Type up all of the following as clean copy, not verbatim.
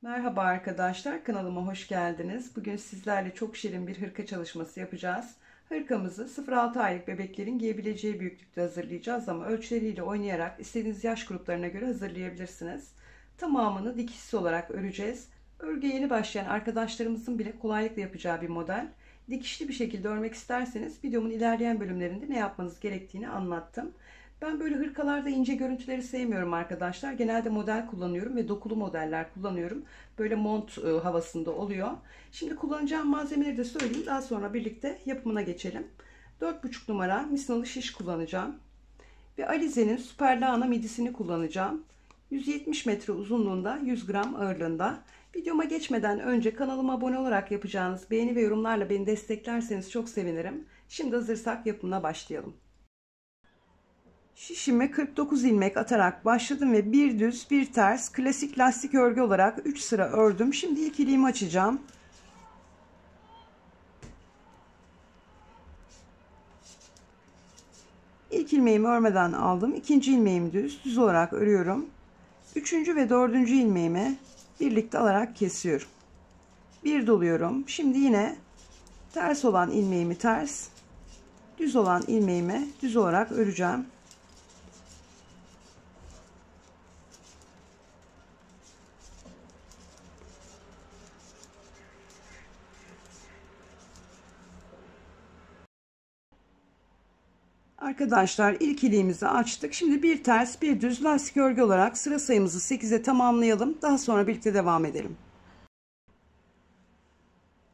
Merhaba arkadaşlar, kanalıma hoş geldiniz. Bugün sizlerle çok şirin bir hırka çalışması yapacağız. Hırkamızı 0-6 aylık bebeklerin giyebileceği büyüklükte hazırlayacağız ama ölçüleriyle oynayarak istediğiniz yaş gruplarına göre hazırlayabilirsiniz. Tamamını dikişsiz olarak öreceğiz. Örgüye yeni başlayan arkadaşlarımızın bile kolaylıkla yapacağı bir model. Dikişli bir şekilde örmek isterseniz videomun ilerleyen bölümlerinde ne yapmanız gerektiğini anlattım. Ben böyle hırkalarda ince görüntüleri sevmiyorum arkadaşlar. Genelde model kullanıyorum ve dokulu modeller kullanıyorum. Böyle mont havasında oluyor. Şimdi kullanacağım malzemeleri de söyleyeyim. Daha sonra birlikte yapımına geçelim. 4,5 numara misinalı şiş kullanacağım. Ve Alize'nin süper lahana midisini kullanacağım. 170 metre uzunluğunda, 100 gram ağırlığında. Videoma geçmeden önce kanalıma abone olarak yapacağınız beğeni ve yorumlarla beni desteklerseniz çok sevinirim. Şimdi hazırsak yapımına başlayalım. Şişime 49 ilmek atarak başladım ve bir düz bir ters klasik lastik örgü olarak 3 sıra ördüm. Şimdi ilk iliğimi açacağım. İlk ilmeğimi örmeden aldım. İkinci ilmeğimi düz olarak örüyorum. Üçüncü ve dördüncü ilmeğimi birlikte alarak kesiyorum. Bir doluyorum. Şimdi yine ters olan ilmeğimi ters, düz olan ilmeğimi düz olarak öreceğim. Arkadaşlar ilk iliğimizi açtık. Şimdi bir ters bir düz lastik örgü olarak sıra sayımızı 8'e tamamlayalım. Daha sonra birlikte devam edelim.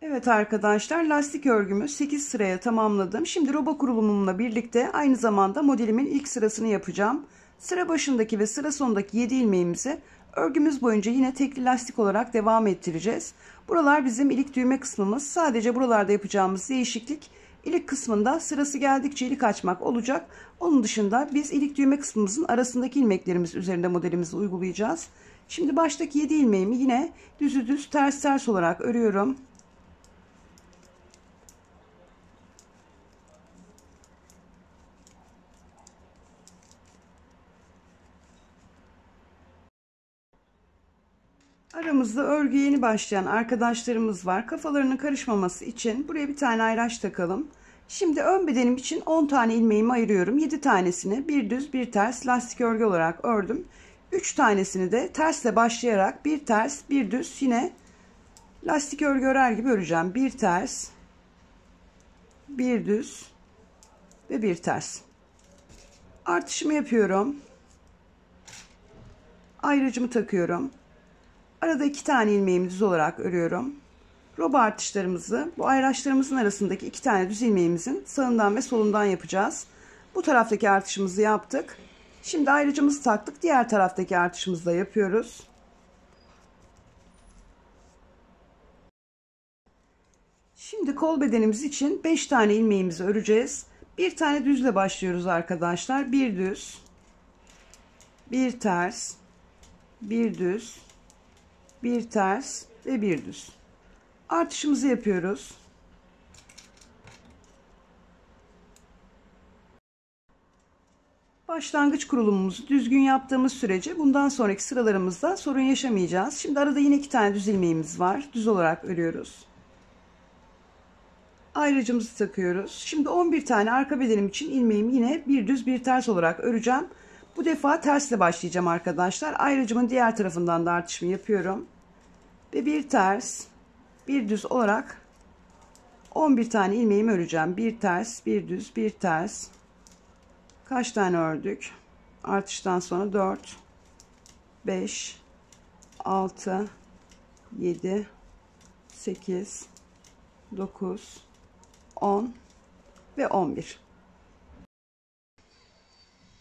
Evet arkadaşlar, lastik örgümü 8 sıraya tamamladım. Şimdi roba kurulumumla birlikte aynı zamanda modelimin ilk sırasını yapacağım. Sıra başındaki ve sıra sonundaki 7 ilmeğimizi örgümüz boyunca yine tekli lastik olarak devam ettireceğiz. Buralar bizim ilik düğme kısmımız. Sadece buralarda yapacağımız değişiklik ilik kısmında sırası geldikçe ilik açmak olacak. Onun dışında biz ilik düğme kısmımızın arasındaki ilmeklerimiz üzerinde modelimizi uygulayacağız. Şimdi baştaki 7 ilmeğimi yine düz ters ters olarak örüyorum. Aramızda örgüye yeni başlayan arkadaşlarımız var. Kafalarının karışmaması için buraya bir tane ayraç takalım. Şimdi ön bedenim için 10 tane ilmeğimi ayırıyorum. 7 tanesini bir düz bir ters lastik örgü olarak ördüm. 3 tanesini de tersle başlayarak bir ters bir düz yine lastik örgü örer gibi öreceğim. Bir ters, bir düz ve bir ters. Artışımı yapıyorum. Ayracımı takıyorum. Arada 2 tane ilmeğimi düz olarak örüyorum. Roba artışlarımızı bu ayraçlarımızın arasındaki 2 tane düz ilmeğimizin sağından ve solundan yapacağız. Bu taraftaki artışımızı yaptık. Şimdi ayracımızı taktık. Diğer taraftaki artışımızı da yapıyoruz. Şimdi kol bedenimiz için 5 tane ilmeğimizi öreceğiz. Bir tane düzle başlıyoruz arkadaşlar. Bir düz, bir ters, bir düz, bir ters ve bir düz. Artışımızı yapıyoruz. Başlangıç kurulumumuzu düzgün yaptığımız sürece bundan sonraki sıralarımızda sorun yaşamayacağız. Şimdi arada yine 2 tane düz ilmeğimiz var. Düz olarak örüyoruz. Ayracımızı takıyoruz. Şimdi 11 tane arka bedenim için ilmeğimi yine bir düz bir ters olarak öreceğim. Bu defa tersle başlayacağım arkadaşlar. Ayracımın diğer tarafından da artışımı yapıyorum. Ve bir ters, bir düz olarak 11 tane ilmeğimi öreceğim. Bir ters, bir düz, bir ters. Kaç tane ördük? Artıştan sonra 4, 5, 6, 7, 8, 9, 10 ve 11.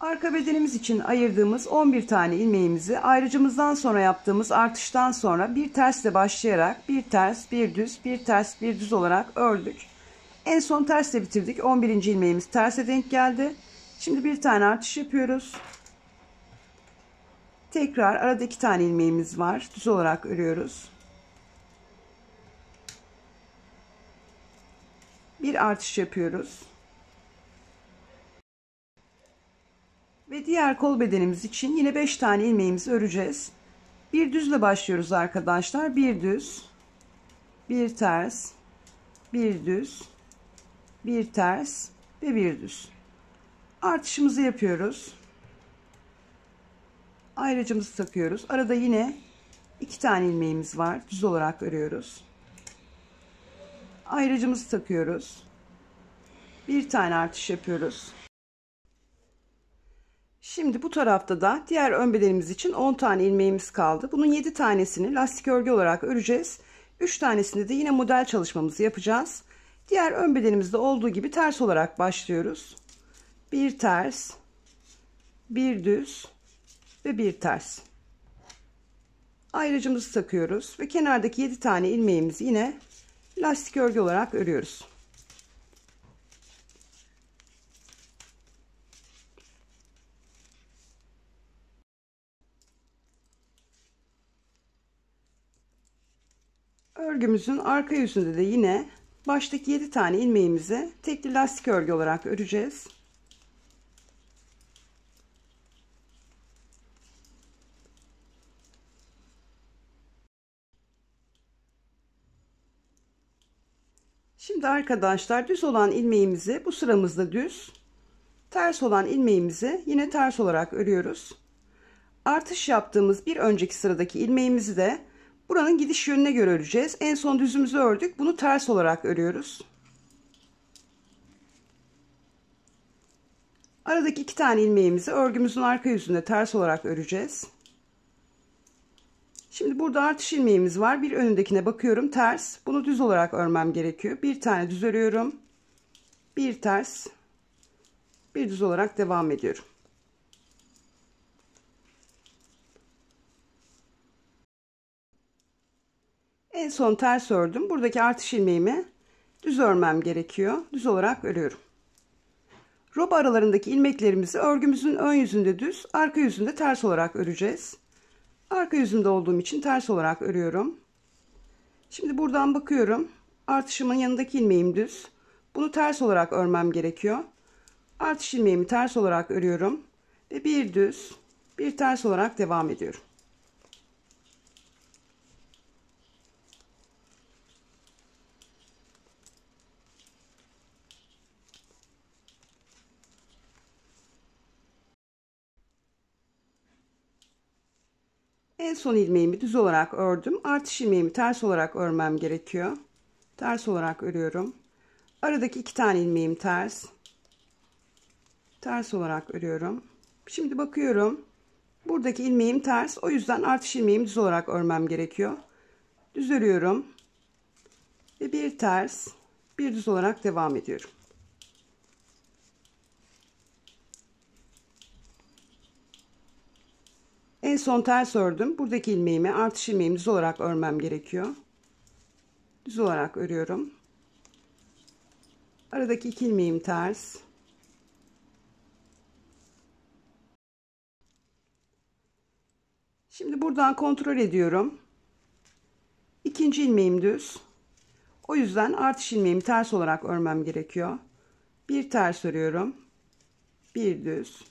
Arka bedenimiz için ayırdığımız 11 tane ilmeğimizi ayrıcımızdan sonra yaptığımız artıştan sonra bir tersle başlayarak bir ters, bir düz, bir ters, bir düz olarak ördük. En son tersle bitirdik. 11. ilmeğimiz terse denk geldi. Şimdi bir tane artış yapıyoruz. Tekrar arada 2 tane ilmeğimiz var. Düz olarak örüyoruz. Bir artış yapıyoruz. Ve diğer kol bedenimiz için yine 5 tane ilmeğimizi öreceğiz. Bir düzle başlıyoruz arkadaşlar. Bir düz, bir ters, bir düz, bir ters ve bir düz. Artışımızı yapıyoruz. Ayracımızı takıyoruz. Arada yine 2 tane ilmeğimiz var. Düz olarak örüyoruz. Ayracımızı takıyoruz. Bir tane artış yapıyoruz. Şimdi bu tarafta da diğer ön bedenimiz için 10 tane ilmeğimiz kaldı. Bunun 7 tanesini lastik örgü olarak öreceğiz. 3 tanesini de yine model çalışmamızı yapacağız. Diğer ön bedenimizde olduğu gibi ters olarak başlıyoruz. Bir ters, bir düz ve bir ters. Ayracımızı takıyoruz ve kenardaki 7 tane ilmeğimizi yine lastik örgü olarak örüyoruz. Örgümüzün arka yüzünde de yine baştaki 7 tane ilmeğimizi tekli lastik örgü olarak öreceğiz. Şimdi arkadaşlar düz olan ilmeğimizi bu sıramızda düz, ters olan ilmeğimizi yine ters olarak örüyoruz. Artış yaptığımız bir önceki sıradaki ilmeğimizi de buranın gidiş yönüne göre öreceğiz. En son düzümüzü ördük. Bunu ters olarak örüyoruz. Aradaki 2 tane ilmeğimizi örgümüzün arka yüzünde ters olarak öreceğiz. Şimdi burada artış ilmeğimiz var. Bir önündekine bakıyorum ters. Bunu düz olarak örmem gerekiyor. Bir tane düz örüyorum. Bir ters. Bir düz olarak devam ediyorum. En son ters ördüm. Buradaki artış ilmeğimi düz örmem gerekiyor. Düz olarak örüyorum. Roba aralarındaki ilmeklerimizi örgümüzün ön yüzünde düz, arka yüzünde ters olarak öreceğiz. Arka yüzünde olduğum için ters olarak örüyorum. Şimdi buradan bakıyorum. Artışımın yanındaki ilmeğim düz. Bunu ters olarak örmem gerekiyor. Artış ilmeğimi ters olarak örüyorum. Ve bir düz, bir ters olarak devam ediyorum. En son ilmeğimi düz olarak ördüm. Artış ilmeğimi ters olarak örmem gerekiyor. Ters olarak örüyorum. Aradaki 2 tane ilmeğim ters. Ters olarak örüyorum. Şimdi bakıyorum. Buradaki ilmeğim ters. O yüzden artış ilmeğimi düz olarak örmem gerekiyor. Düz örüyorum. Ve bir ters, bir düz olarak devam ediyorum. En son ters ördüm. Buradaki ilmeğimi artış ilmeğimi düz olarak örmem gerekiyor. Düz olarak örüyorum. Aradaki 2 ilmeğim ters. Şimdi buradan kontrol ediyorum. İkinci ilmeğim düz. O yüzden artış ilmeğimi ters olarak örmem gerekiyor. Bir ters örüyorum. Bir düz,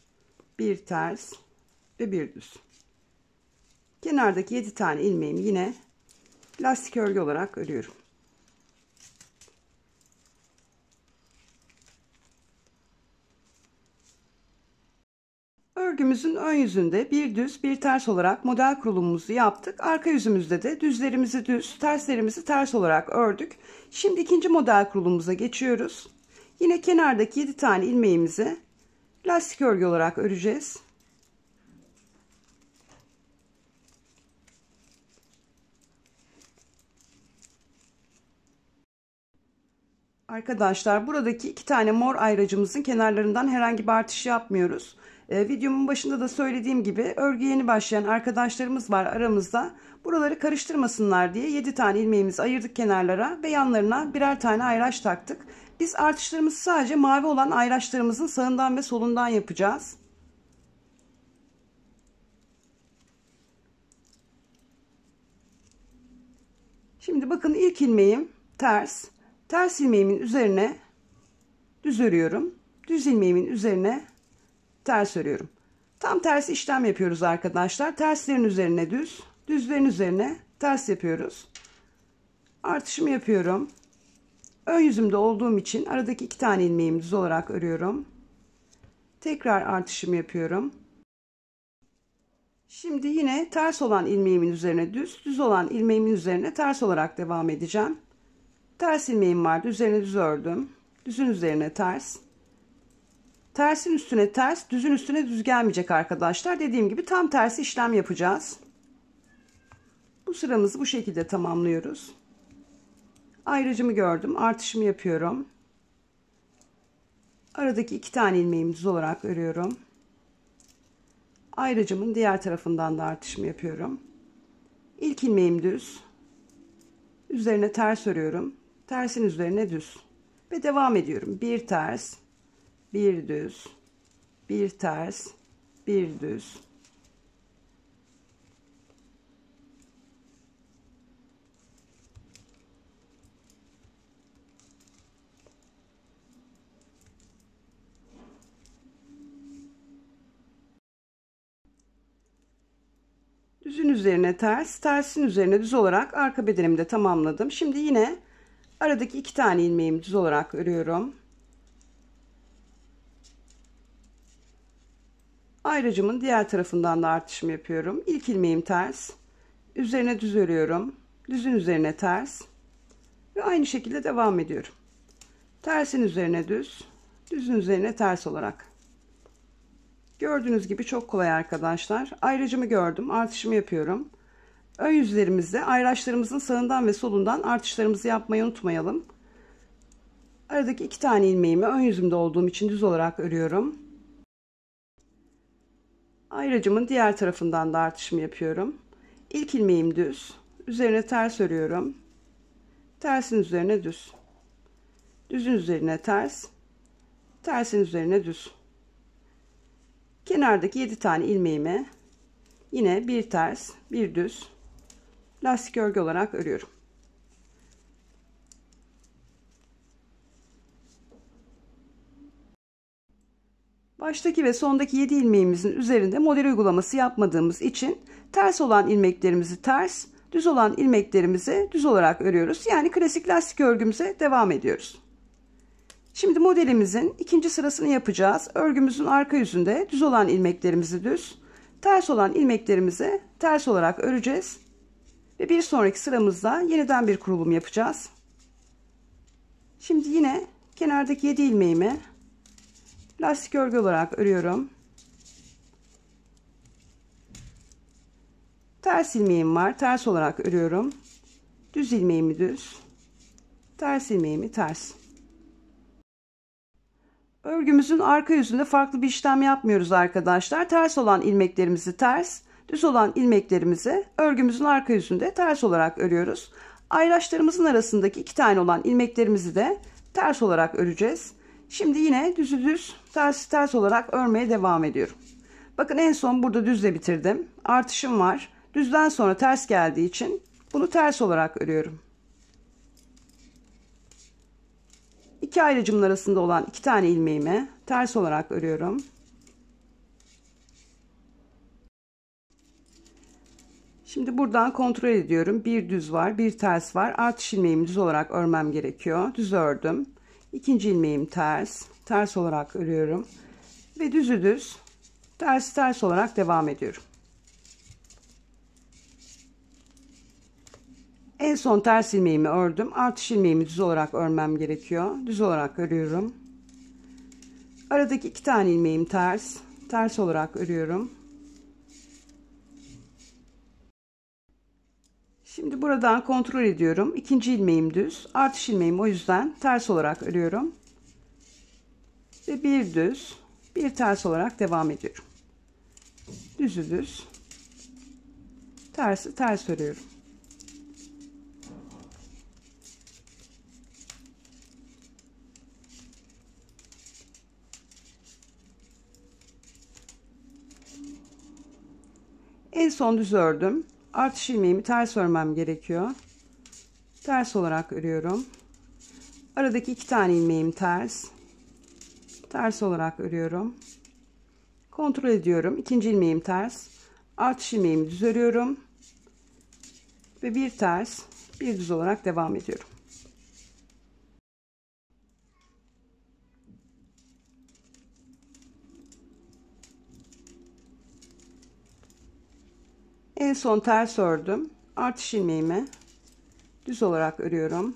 bir ters ve bir düz. Kenardaki 7 tane ilmeğimi yine lastik örgü olarak örüyorum. Örgümüzün ön yüzünde bir düz bir ters olarak model kurulumumuzu yaptık. Arka yüzümüzde de düzlerimizi düz, terslerimizi ters olarak ördük. Şimdi ikinci model kurulumumuza geçiyoruz. Yine kenardaki 7 tane ilmeğimizi lastik örgü olarak öreceğiz. Arkadaşlar buradaki 2 tane mor ayracımızın kenarlarından herhangi bir artış yapmıyoruz. Videomun başında da söylediğim gibi örgü yeni başlayan arkadaşlarımız var aramızda. Buraları karıştırmasınlar diye 7 tane ilmeğimizi ayırdık kenarlara ve yanlarına birer tane ayraç taktık. Biz artışlarımızı sadece mavi olan ayraçlarımızın sağından ve solundan yapacağız. Şimdi bakın ilk ilmeğim ters. Ters ilmeğimin üzerine düz örüyorum. Düz ilmeğimin üzerine ters örüyorum. Tam tersi işlem yapıyoruz arkadaşlar. Terslerin üzerine düz, düzlerin üzerine ters yapıyoruz. Artışımı yapıyorum. Ön yüzümde olduğum için aradaki 2 tane ilmeğimi düz olarak örüyorum. Tekrar artışımı yapıyorum. Şimdi yine ters olan ilmeğimin üzerine düz, düz olan ilmeğimin üzerine ters olarak devam edeceğim. Ters ilmeğim vardı, üzerine düz ördüm. Düzün üzerine ters. Tersin üstüne ters, düzün üstüne düz gelmeyecek arkadaşlar. Dediğim gibi tam tersi işlem yapacağız. Bu sıramızı bu şekilde tamamlıyoruz. Ayrıcımı gördüm, artışımı yapıyorum. Aradaki 2 tane ilmeğimi düz olarak örüyorum. Ayrıcımın diğer tarafından da artışımı yapıyorum. İlk ilmeğim düz. Üzerine ters örüyorum. Tersin üzerine düz. Ve devam ediyorum. Bir ters, bir düz, bir ters, bir düz. Düzün üzerine ters, tersin üzerine düz olarak arka bedenimi de tamamladım. Şimdi yine aradaki 2 tane ilmeğimi düz olarak örüyorum. Ayrıcımın diğer tarafından da artışımı yapıyorum. İlk ilmeğim ters, üzerine düz örüyorum. Düzün üzerine ters ve aynı şekilde devam ediyorum. Tersin üzerine düz, düzün üzerine ters olarak. Gördüğünüz gibi çok kolay arkadaşlar. Ayrıcımı gördüm, artışımı yapıyorum. Ön yüzlerimizde ayraçlarımızın sağından ve solundan artışlarımızı yapmayı unutmayalım. Aradaki 2 tane ilmeğimi ön yüzümde olduğum için düz olarak örüyorum. Ayrıcımın diğer tarafından da artışımı yapıyorum. İlk ilmeğim düz, üzerine ters örüyorum. Tersin üzerine düz. Düzün üzerine ters, tersin üzerine düz. Kenardaki 7 tane ilmeğimi yine bir ters, bir düz lastik örgü olarak örüyorum. Baştaki ve sondaki 7 ilmeğimizin üzerinde model uygulaması yapmadığımız için ters olan ilmeklerimizi ters, düz olan ilmeklerimizi düz olarak örüyoruz. Yani klasik lastik örgümüze devam ediyoruz. Şimdi modelimizin ikinci sırasını yapacağız. Örgümüzün arka yüzünde düz olan ilmeklerimizi düz, ters olan ilmeklerimizi ters olarak öreceğiz. Ve bir sonraki sıramızda yeniden bir kurulum yapacağız. Şimdi yine kenardaki 7 ilmeğimi lastik örgü olarak örüyorum. Ters ilmeğim var, ters olarak örüyorum. Düz ilmeğimi düz, ters ilmeğimi ters. Örgümüzün arka yüzünde farklı bir işlem yapmıyoruz arkadaşlar. Ters olan ilmeklerimizi ters, düz olan ilmeklerimizi örgümüzün arka yüzünde ters olarak örüyoruz. Ayraçlarımızın arasındaki 2 tane olan ilmeklerimizi de ters olarak öreceğiz. Şimdi yine düzü düz, tersi ters olarak örmeye devam ediyorum. Bakın en son burada düzle bitirdim. Artışım var. Düzden sonra ters geldiği için bunu ters olarak örüyorum. 2 ayrıcımın arasında olan 2 tane ilmeğimi ters olarak örüyorum. Şimdi buradan kontrol ediyorum. Bir düz var, bir ters var. Artış ilmeğimi düz olarak örmem gerekiyor. Düz ördüm. İkinci ilmeğim ters, ters olarak örüyorum ve düzü düz, tersi ters olarak devam ediyorum. En son ters ilmeğimi ördüm. Artış ilmeğimi düz olarak örmem gerekiyor. Düz olarak örüyorum. Aradaki 2 tane ilmeğim ters, ters olarak örüyorum. Şimdi buradan kontrol ediyorum. İkinci ilmeğim düz, artış ilmeğimi o yüzden ters olarak örüyorum. Ve bir düz, bir ters olarak devam ediyorum. Düzü düz, tersi ters örüyorum. En son düz ördüm. Artış ilmeğimi ters örmem gerekiyor. Ters olarak örüyorum. Aradaki 2 tane ilmeğim ters. Ters olarak örüyorum. Kontrol ediyorum. İkinci ilmeğim ters. Artış ilmeğimi düz örüyorum. ve bir ters, bir düz olarak devam ediyorum. En son ters ördüm. Artış ilmeğimi düz olarak örüyorum.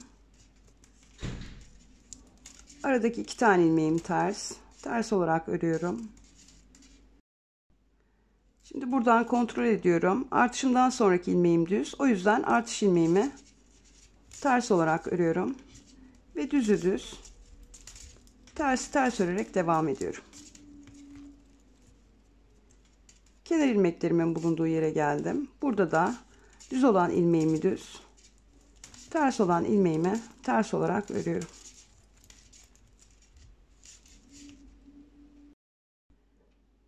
Aradaki 2 tane ilmeğim ters olarak örüyorum. Şimdi buradan kontrol ediyorum. Artışımdan sonraki ilmeğim düz. O yüzden artış ilmeğimi ters olarak örüyorum ve düzü düz, tersi ters örerek devam ediyorum. Kenar ilmeklerimin bulunduğu yere geldim. Burada da düz olan ilmeğimi düz, ters olan ilmeğimi ters olarak örüyorum.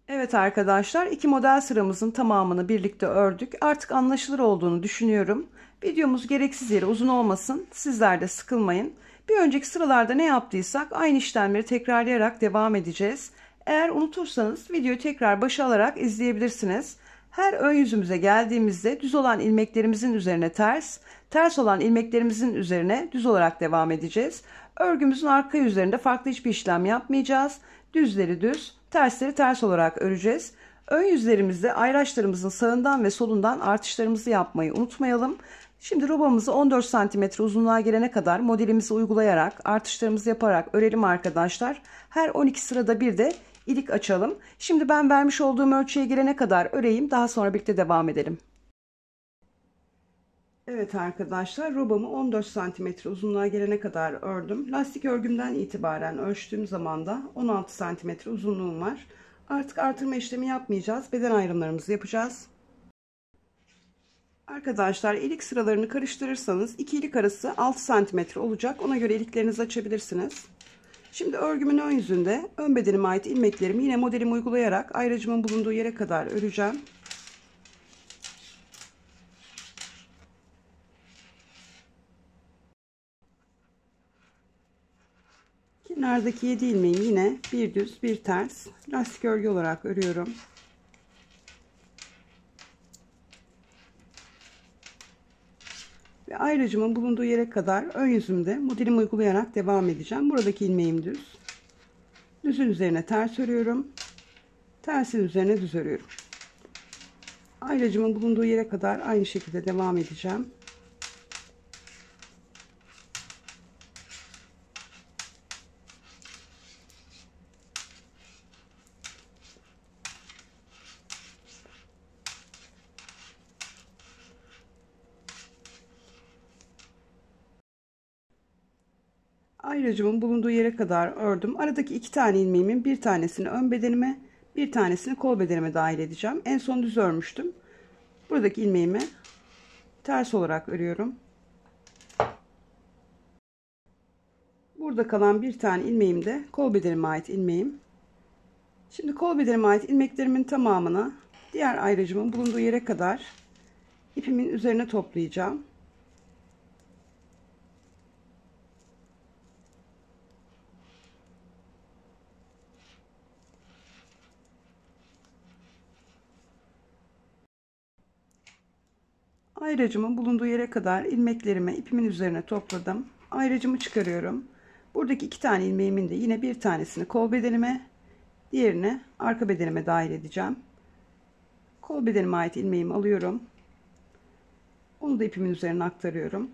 Evet arkadaşlar, iki model sıramızın tamamını birlikte ördük. Artık anlaşılır olduğunu düşünüyorum. Videomuz gereksiz yere uzun olmasın. Sizler de sıkılmayın. Bir önceki sıralarda ne yaptıysak aynı işlemleri tekrarlayarak devam edeceğiz. Eğer unutursanız videoyu tekrar başa alarak izleyebilirsiniz. Her ön yüzümüze geldiğimizde düz olan ilmeklerimizin üzerine ters, ters olan ilmeklerimizin üzerine düz olarak devam edeceğiz. Örgümüzün arka yüzlerinde farklı hiçbir işlem yapmayacağız. Düzleri düz, tersleri ters olarak öreceğiz. Ön yüzlerimizde ayraçlarımızın sağından ve solundan artışlarımızı yapmayı unutmayalım. Şimdi robamızı 14 cm uzunluğa gelene kadar modelimizi uygulayarak, artışlarımızı yaparak örelim arkadaşlar. Her 12 sırada bir de ilik açalım. Şimdi ben vermiş olduğum ölçüye gelene kadar öreyim. Daha sonra birlikte devam edelim. Evet arkadaşlar, robamı 14 cm uzunluğa gelene kadar ördüm. Lastik örgümden itibaren ölçtüğüm zaman da 16 cm uzunluğum var. Artık artırma işlemi yapmayacağız. Beden ayrımlarımızı yapacağız. Arkadaşlar, ilik sıralarını karıştırırsanız iki ilik arası 6 cm olacak. Ona göre iliklerinizi açabilirsiniz. Şimdi örgümün ön yüzünde ön bedenime ait ilmeklerimi yine modelimi uygulayarak ayracımın bulunduğu yere kadar öreceğim. Kenardaki 7 ilmeğimi yine bir düz bir ters lastik örgü olarak örüyorum. Ve ayracımın bulunduğu yere kadar ön yüzümde modelimi uygulayarak devam edeceğim. Buradaki ilmeğim düz. Düzün üzerine ters örüyorum. Tersin üzerine düz örüyorum. Ayracımın bulunduğu yere kadar aynı şekilde devam edeceğim. Ayracımın bulunduğu yere kadar ördüm. Aradaki 2 tane ilmeğimin bir tanesini ön bedenime, bir tanesini kol bedenime dahil edeceğim. En son düz örmüştüm. Buradaki ilmeğimi ters olarak örüyorum. Burada kalan bir tane ilmeğim de kol bedenime ait ilmeğim. Şimdi kol bedenime ait ilmeklerimin tamamını diğer ayracımın bulunduğu yere kadar ipimin üzerine toplayacağım. Ayracımın bulunduğu yere kadar ilmeklerimi ipimin üzerine topladım. Ayracımı çıkarıyorum. Buradaki 2 tane ilmeğimin de yine bir tanesini kol bedenime, diğerini arka bedenime dahil edeceğim. Kol bedenime ait ilmeğimi alıyorum. Onu da ipimin üzerine aktarıyorum.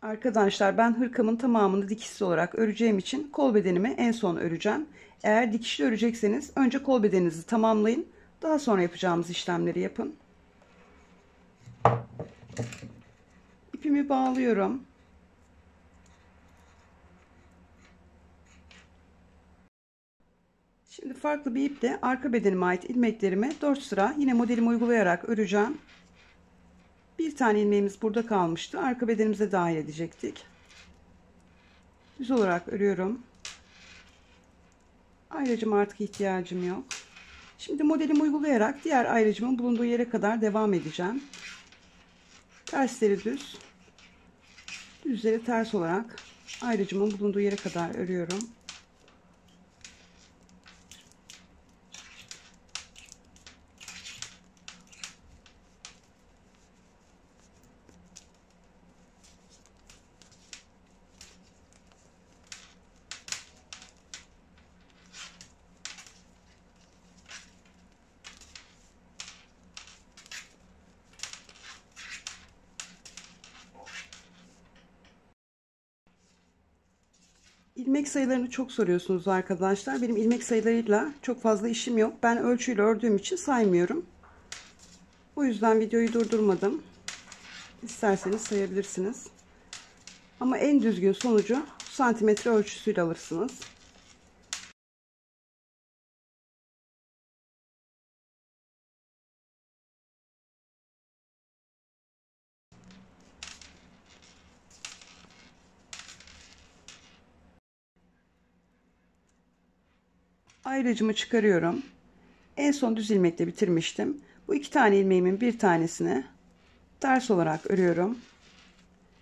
Arkadaşlar, ben hırkamın tamamını dikişsiz olarak öreceğim için kol bedenimi en son öreceğim. Eğer dikişli örecekseniz önce kol bedeninizi tamamlayın. Daha sonra yapacağımız işlemleri yapın. İpimi bağlıyorum. Şimdi farklı bir iple arka bedenime ait ilmeklerimi 4 sıra yine modelimi uygulayarak öreceğim. Bir tane ilmeğimiz burada kalmıştı. Arka bedenimize dahil edecektik. Düz olarak örüyorum. Ayracıma artık ihtiyacım yok. Şimdi modelimi uygulayarak diğer ayracımın bulunduğu yere kadar devam edeceğim. Tersleri düz, düzleri ters olarak ayracımın bulunduğu yere kadar örüyorum. İlmek sayılarını çok soruyorsunuz arkadaşlar. Benim ilmek sayılarıyla çok fazla işim yok. Ben ölçüyle ördüğüm için saymıyorum. O yüzden videoyu durdurmadım. İsterseniz sayabilirsiniz. Ama en düzgün sonucu santimetre ölçüsüyle alırsınız. Ayracımı çıkarıyorum. En son düz ilmekle bitirmiştim. Bu iki tane ilmeğimin bir tanesini ters olarak örüyorum.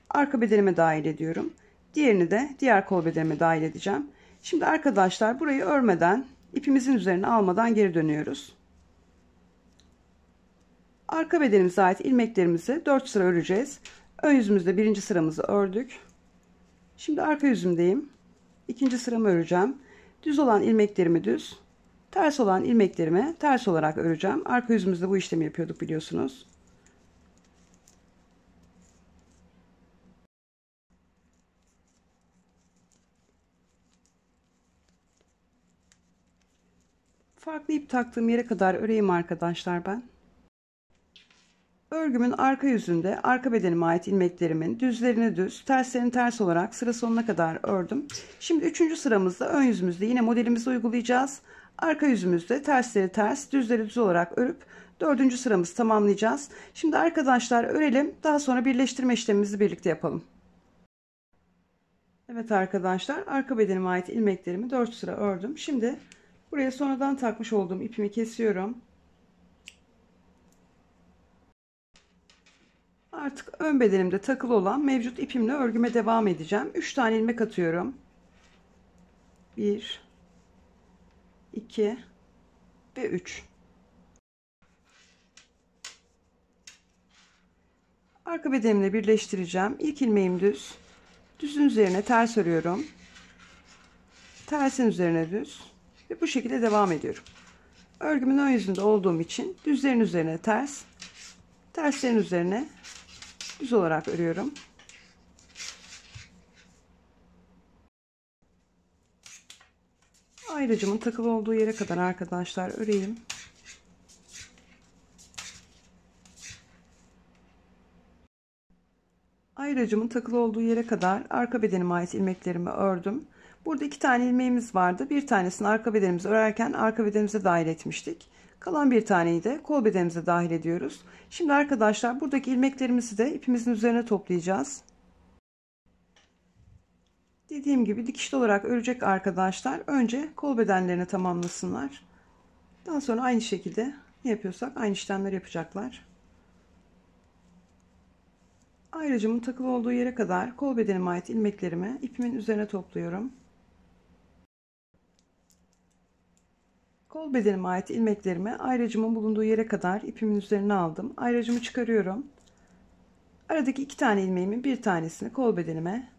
Arka bedenime dahil ediyorum. Diğerini de diğer kol bedenime dahil edeceğim. Şimdi arkadaşlar burayı örmeden, ipimizin üzerine almadan geri dönüyoruz. Arka bedenimize ait ilmeklerimizi 4 sıra öreceğiz. Ön yüzümüzde birinci sıramızı ördük. Şimdi arka yüzümdeyim. İkinci sıramı öreceğim. Düz olan ilmeklerimi düz, ters olan ilmeklerimi ters olarak öreceğim. Arka yüzümüzde bu işlemi yapıyorduk biliyorsunuz. Farklı ip taktığım yere kadar öreyim arkadaşlar ben. Örgümün arka yüzünde arka bedenime ait ilmeklerimin düzlerini düz, terslerini ters olarak sıra sonuna kadar ördüm. Şimdi 3. sıramızda ön yüzümüzde yine modelimizi uygulayacağız. Arka yüzümüzde tersleri ters, düzleri düz olarak örüp 4. sıramızı tamamlayacağız. Şimdi arkadaşlar örelim. Daha sonra birleştirme işlemimizi birlikte yapalım. Evet arkadaşlar, arka bedenime ait ilmeklerimi 4 sıra ördüm. Şimdi buraya sonradan takmış olduğum ipimi kesiyorum. Artık ön bedenimde takılı olan mevcut ipimle örgüme devam edeceğim. 3 tane ilmek atıyorum. 1 2 ve 3. Arka bedenimle birleştireceğim. İlk ilmeğim düz. Düzün üzerine ters örüyorum. Tersin üzerine düz. Ve bu şekilde devam ediyorum. Örgümün ön yüzünde olduğum için düzlerin üzerine ters, terslerin üzerine düz olarak örüyorum. Ayracımın takılı olduğu yere kadar arkadaşlar öreyim. Ayracımın takılı olduğu yere kadar arka bedenime ait ilmeklerimi ördüm. Burada 2 tane ilmeğimiz vardı. Bir tanesini arka bedenimize örerken arka bedenimize dahil etmiştik. Kalan bir taneyi de kol bedenimize dahil ediyoruz. Şimdi arkadaşlar buradaki ilmeklerimizi de ipimizin üzerine toplayacağız. Dediğim gibi dikişli olarak örecek arkadaşlar önce kol bedenlerini tamamlasınlar. Daha sonra aynı şekilde ne yapıyorsak aynı işlemleri yapacaklar. Ayracımın takılı olduğu yere kadar kol bedenime ait ilmeklerimi ipimin üzerine topluyorum. Kol bedenime ait ilmeklerimi ayracımın bulunduğu yere kadar ipimin üzerine aldım. Ayracımı çıkarıyorum. Aradaki 2 tane ilmeğimin bir tanesini kol bedenime,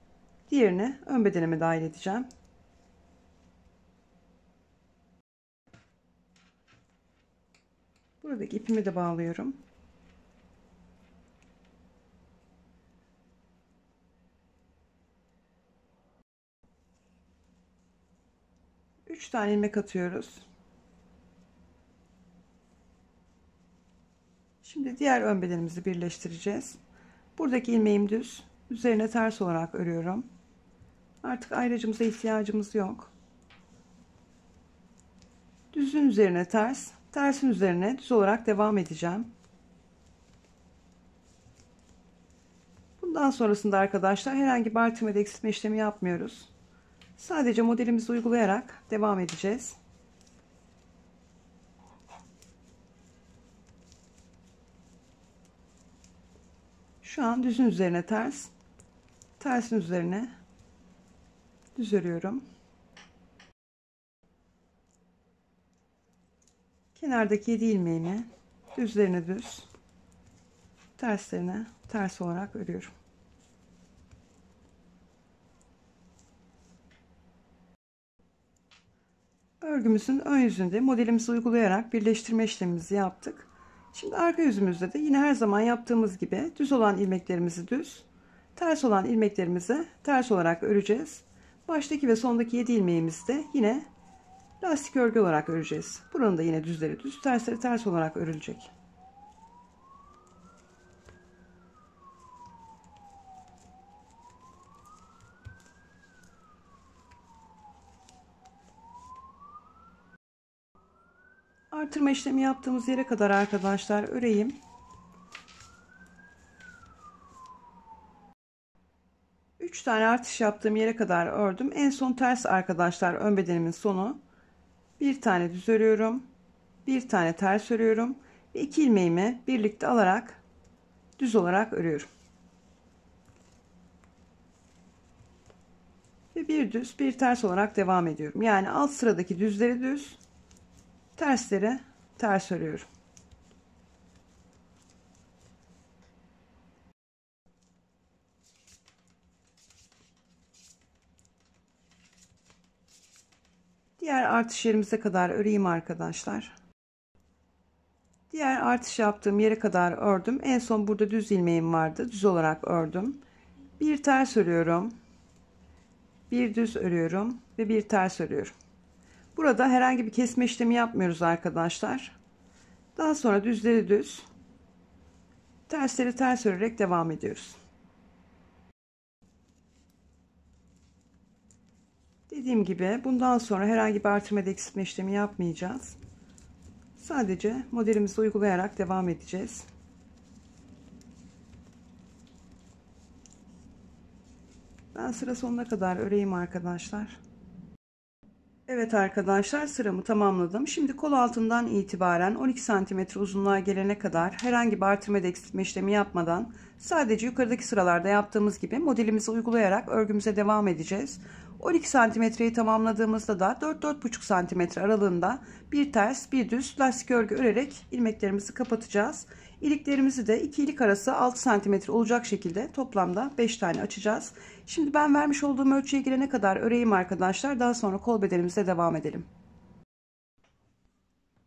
diğerini ön bedenime dahil edeceğim. Buradaki ipimi de bağlıyorum. Üç tane ilmek atıyoruz. Şimdi diğer ön bedenimizi birleştireceğiz. Buradaki ilmeğim düz, üzerine ters olarak örüyorum. Artık ayracımıza ihtiyacımız yok. Düzün üzerine ters, tersin üzerine düz olarak devam edeceğim. Bundan sonrasında arkadaşlar herhangi bir artırma ve eksiltme işlemi yapmıyoruz. Sadece modelimizi uygulayarak devam edeceğiz. Şu an düzün üzerine ters, tersin üzerine düz örüyorum. Kenardaki 7 ilmeğimi düzlerine düz, terslerine ters olarak örüyorum. Örgümüzün ön yüzünde modelimizi uygulayarak birleştirme işlemimizi yaptık. Şimdi arka yüzümüzde de yine her zaman yaptığımız gibi düz olan ilmeklerimizi düz, ters olan ilmeklerimizi ters olarak öreceğiz. Baştaki ve sondaki 7 ilmeğimizi de yine lastik örgü olarak öreceğiz. Buranın da yine düzleri düz, tersleri ters olarak örülecek. Artırma işlemi yaptığımız yere kadar arkadaşlar öreyim. Üç tane artış yaptığım yere kadar ördüm. En son ters arkadaşlar, ön bedenimin sonu. Bir tane düz örüyorum. Bir tane ters örüyorum. Ve 2 ilmeğimi birlikte alarak düz olarak örüyorum. Ve bir düz bir ters olarak devam ediyorum. Yani alt sıradaki düzleri düz, tersleri ters örüyorum. Diğer artış yerimize kadar öreyim arkadaşlar. Diğer artış yaptığım yere kadar ördüm. En son burada düz ilmeğim vardı. Düz olarak ördüm. Bir ters örüyorum. Bir düz örüyorum ve bir ters örüyorum. Burada herhangi bir kesme işlemi yapmıyoruz arkadaşlar. Daha sonra düzleri düz, tersleri ters örerek devam ediyoruz. Dediğim gibi bundan sonra herhangi bir artırma da eksiltme işlemi yapmayacağız. Sadece modelimizi uygulayarak devam edeceğiz. Ben sıra sonuna kadar öreyim arkadaşlar. Evet arkadaşlar, sıramı tamamladım. Şimdi kol altından itibaren 12 cm uzunluğa gelene kadar herhangi bir artırma da eksiltme işlemi yapmadan sadece yukarıdaki sıralarda yaptığımız gibi modelimizi uygulayarak örgümüze devam edeceğiz. 12 santimetreyi tamamladığımızda da 4-4,5 santimetre aralığında bir ters bir düz lastik örgü örerek ilmeklerimizi kapatacağız. İliklerimizi de iki ilik arası 6 santimetre olacak şekilde toplamda 5 tane açacağız. Şimdi ben vermiş olduğum ölçüye girene kadar öreyim arkadaşlar. Daha sonra kol bedenimize devam edelim.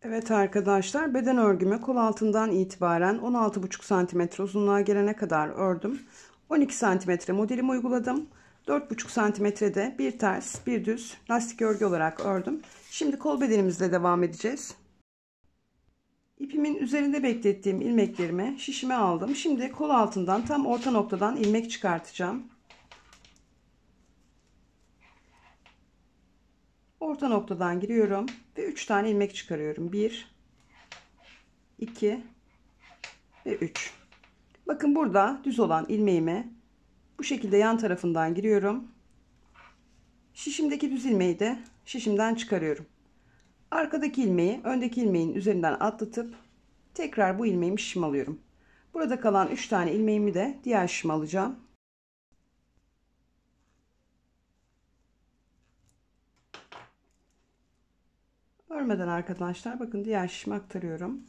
Evet arkadaşlar, beden örgümü kol altından itibaren 16,5 santimetre uzunluğa gelene kadar ördüm. 12 santimetre modelimi uyguladım. 4,5 santimetrede bir ters bir düz lastik örgü olarak ördüm. Şimdi kol bedenimizle devam edeceğiz. İpimin üzerinde beklettiğim ilmeklerimi şişime aldım. Şimdi kol altından tam orta noktadan ilmek çıkartacağım. Orta noktadan giriyorum ve 3 tane ilmek çıkarıyorum. 1 2 ve 3. Bakın burada düz olan ilmeğimi bu şekilde yan tarafından giriyorum. Şişimdeki düz ilmeği de şişimden çıkarıyorum. Arkadaki ilmeği öndeki ilmeğin üzerinden atlatıp tekrar bu ilmeğimi şişime alıyorum. Burada kalan 3 tane ilmeğimi de diğer şişime alacağım. Örmeden arkadaşlar bakın diğer şişime aktarıyorum.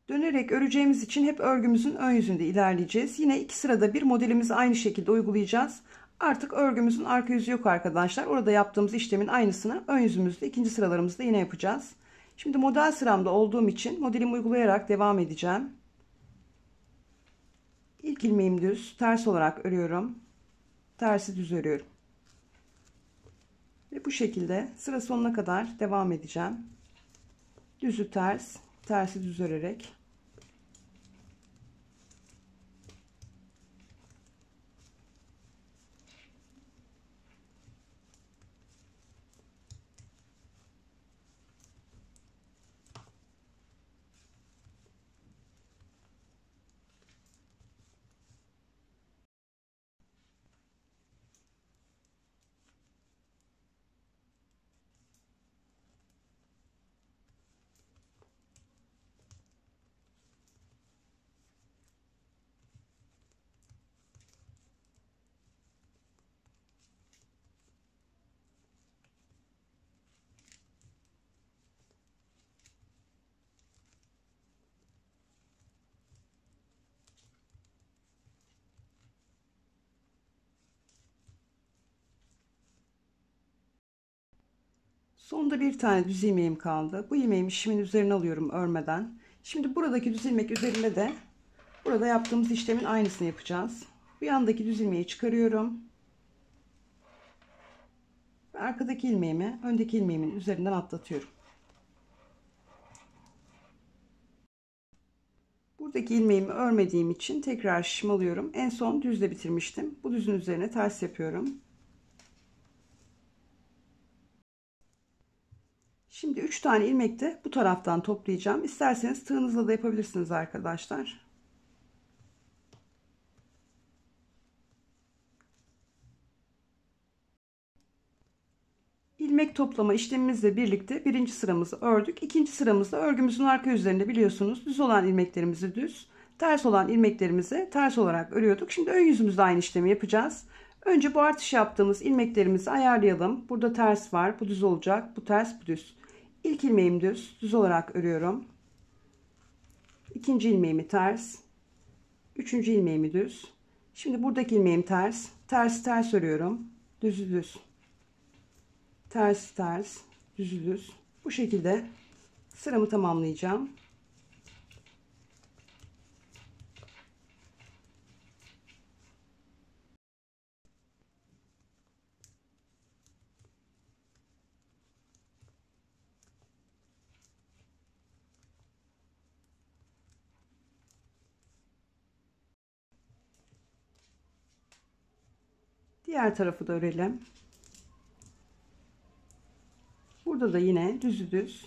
Dönerek öreceğimiz için hep örgümüzün ön yüzünde ilerleyeceğiz. Yine iki sırada bir modelimizi aynı şekilde uygulayacağız. Artık örgümüzün arka yüzü yok arkadaşlar. Orada yaptığımız işlemin aynısını ön yüzümüzde ikinci sıralarımızda yine yapacağız. Şimdi model sıramda olduğum için modelimi uygulayarak devam edeceğim. İlk ilmeğim düz, ters olarak örüyorum. Tersi düz örüyorum. Ve bu şekilde sıra sonuna kadar devam edeceğim. Düzü ters, tersi düz örerek. Sonda bir tane düz ilmeğim kaldı. Bu ilmeğimi şişimin üzerine alıyorum örmeden. Şimdi buradaki düz ilmek üzerinde de burada yaptığımız işlemin aynısını yapacağız. Bu yandaki düz ilmeği çıkarıyorum. Arkadaki ilmeğimi öndeki ilmeğimin üzerinden atlatıyorum. Buradaki ilmeğimi örmediğim için tekrar şişimi alıyorum. En son düzle bitirmiştim. Bu düzün üzerine ters yapıyorum. Şimdi 3 tane ilmek de bu taraftan toplayacağım. İsterseniz tığınızla da yapabilirsiniz arkadaşlar. İlmek toplama işlemimizle birlikte birinci sıramızı ördük. İkinci sıramızda örgümüzün arka yüzlerinde biliyorsunuz düz olan ilmeklerimizi düz, ters olan ilmeklerimizi ters olarak örüyorduk. Şimdi ön yüzümüzde aynı işlemi yapacağız. Önce bu artış yaptığımız ilmeklerimizi ayarlayalım. Burada ters var, bu düz olacak, bu ters, bu düz. İlk ilmeğim düz olarak örüyorum. İkinci ilmeğimi ters, üçüncü ilmeğimi düz. Şimdi buradaki ilmeğim ters, ters örüyorum, düz. Ters, düz. Bu şekilde sıramı tamamlayacağım. Diğer tarafı da örelim. Burada da yine düz,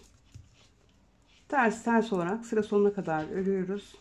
ters olarak sıra sonuna kadar örüyoruz.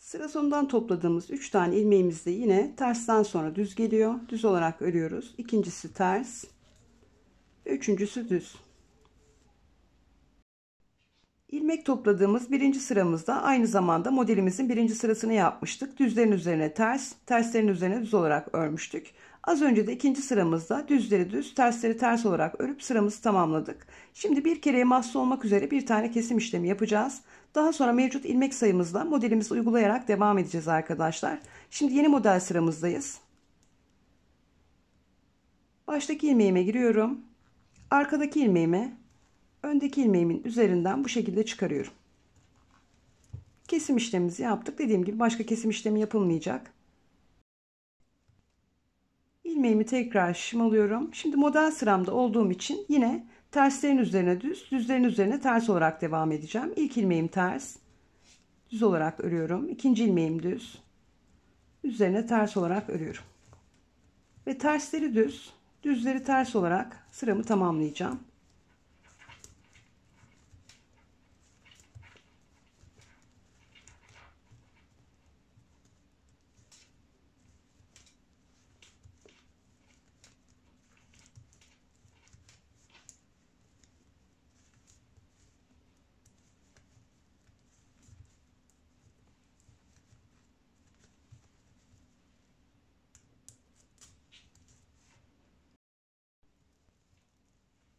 Sıra sonundan topladığımız 3 tane ilmeğimiz de yine tersten sonra düz geliyor. Düz olarak örüyoruz. İkincisi ters. Üçüncüsü düz. İlmek topladığımız birinci sıramızda aynı zamanda modelimizin birinci sırasını yapmıştık. Düzlerin üzerine ters, terslerin üzerine düz olarak örmüştük. Az önce de ikinci sıramızda düzleri düz, tersleri ters olarak örüp sıramızı tamamladık. Şimdi bir kereye mahsus olmak üzere bir tane kesim işlemi yapacağız. Daha sonra mevcut ilmek sayımızla modelimizi uygulayarak devam edeceğiz arkadaşlar. Şimdi yeni model sıramızdayız. Baştaki ilmeğime giriyorum. Arkadaki ilmeğimi öndeki ilmeğimin üzerinden bu şekilde çıkarıyorum. Kesim işlemimizi yaptık. Dediğim gibi başka kesim işlemi yapılmayacak. İlmeğimi tekrar şişim. Şimdi model sıramda olduğum için yine terslerin üzerine düz, düzlerin üzerine ters olarak devam edeceğim. İlk ilmeğim ters, düz olarak örüyorum. İkinci ilmeğim düz, üzerine ters olarak örüyorum. Ve tersleri düz, düzleri ters olarak sıramı tamamlayacağım.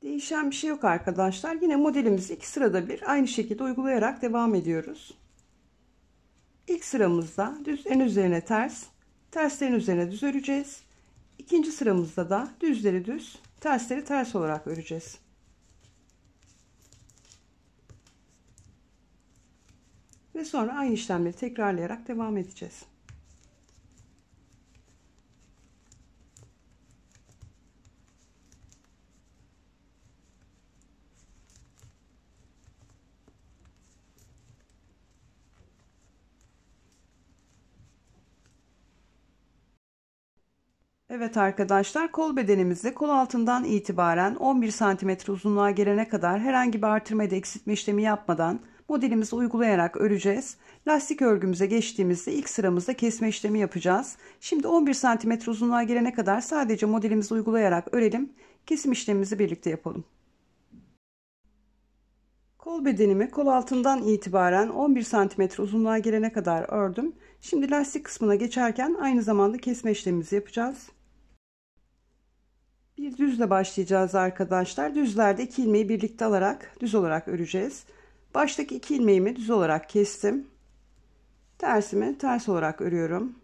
Değişen bir şey yok arkadaşlar. Yine modelimizi iki sırada bir aynı şekilde uygulayarak devam ediyoruz. İlk sıramızda düzlerin üzerine ters, terslerin üzerine düz öreceğiz. İkinci sıramızda da düzleri düz, tersleri ters olarak öreceğiz. Ve sonra aynı işlemleri tekrarlayarak devam edeceğiz. Evet arkadaşlar, kol bedenimizi kol altından itibaren 11 cm uzunluğa gelene kadar herhangi bir artırma ya da eksiltme işlemi yapmadan modelimizi uygulayarak öreceğiz. Lastik örgümüze geçtiğimizde ilk sıramızda kesme işlemi yapacağız. Şimdi 11 cm uzunluğa gelene kadar sadece modelimizi uygulayarak örelim. Kesim işlemimizi birlikte yapalım. Kol bedenimi kol altından itibaren 11 cm uzunluğa gelene kadar ördüm. Şimdi lastik kısmına geçerken aynı zamanda kesme işlemimizi yapacağız. Bir düzle başlayacağız arkadaşlar. Düzlerde iki ilmeği birlikte alarak düz olarak öreceğiz. Baştaki iki ilmeğimi düz olarak kestim. Tersimi ters olarak örüyorum.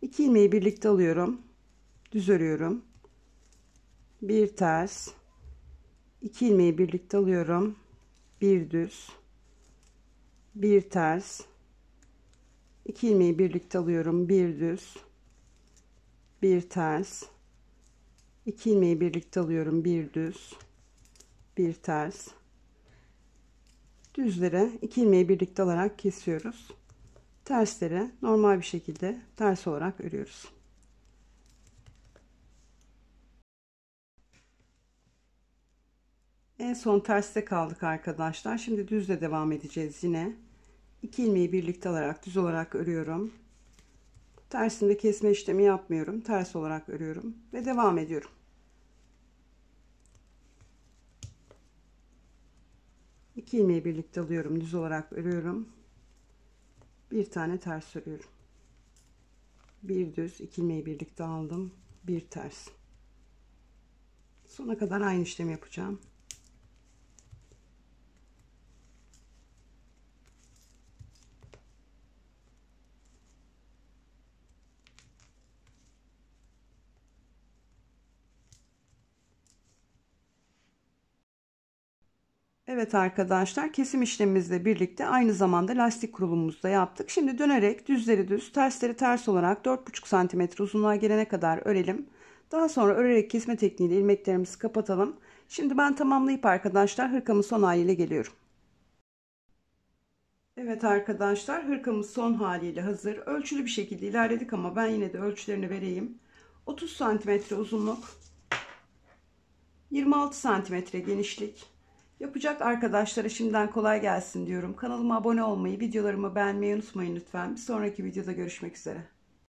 2 ilmeği birlikte alıyorum. Düz örüyorum. Bir ters, 2 ilmeği birlikte alıyorum. Bir düz, bir ters, 2 ilmeği birlikte alıyorum. Bir düz, bir ters, 2 ilmeği birlikte alıyorum. Bir düz, bir ters. Düzlere 2 ilmeği birlikte alarak kesiyoruz. Tersleri normal bir şekilde ters olarak örüyoruz. En son terste kaldık arkadaşlar. Şimdi düzle devam edeceğiz yine. 2 ilmeği birlikte alarak düz olarak örüyorum. Tersinde kesme işlemi yapmıyorum. Ters olarak örüyorum ve devam ediyorum. İki ilmeği birlikte alıyorum. Düz olarak örüyorum. Bir tane ters örüyorum. Bir düz, 2 ilmeği birlikte aldım. Bir ters. Sona kadar aynı işlemi yapacağım. Evet arkadaşlar, kesim işlemimizle birlikte aynı zamanda lastik kurulumumuzu da yaptık. Şimdi dönerek düzleri düz, tersleri ters olarak 4,5 cm uzunluğa gelene kadar örelim. Daha sonra örerek kesme tekniğiyle ilmeklerimizi kapatalım. Şimdi ben tamamlayıp arkadaşlar hırkamın son haliyle geliyorum. Evet arkadaşlar, hırkamız son haliyle hazır. Ölçülü bir şekilde ilerledik ama ben yine de ölçülerini vereyim. 30 cm uzunluk, 26 cm genişlik. Yapacak arkadaşlara şimdiden kolay gelsin diyorum. Kanalıma abone olmayı, videolarımı beğenmeyi unutmayın lütfen. Bir sonraki videoda görüşmek üzere.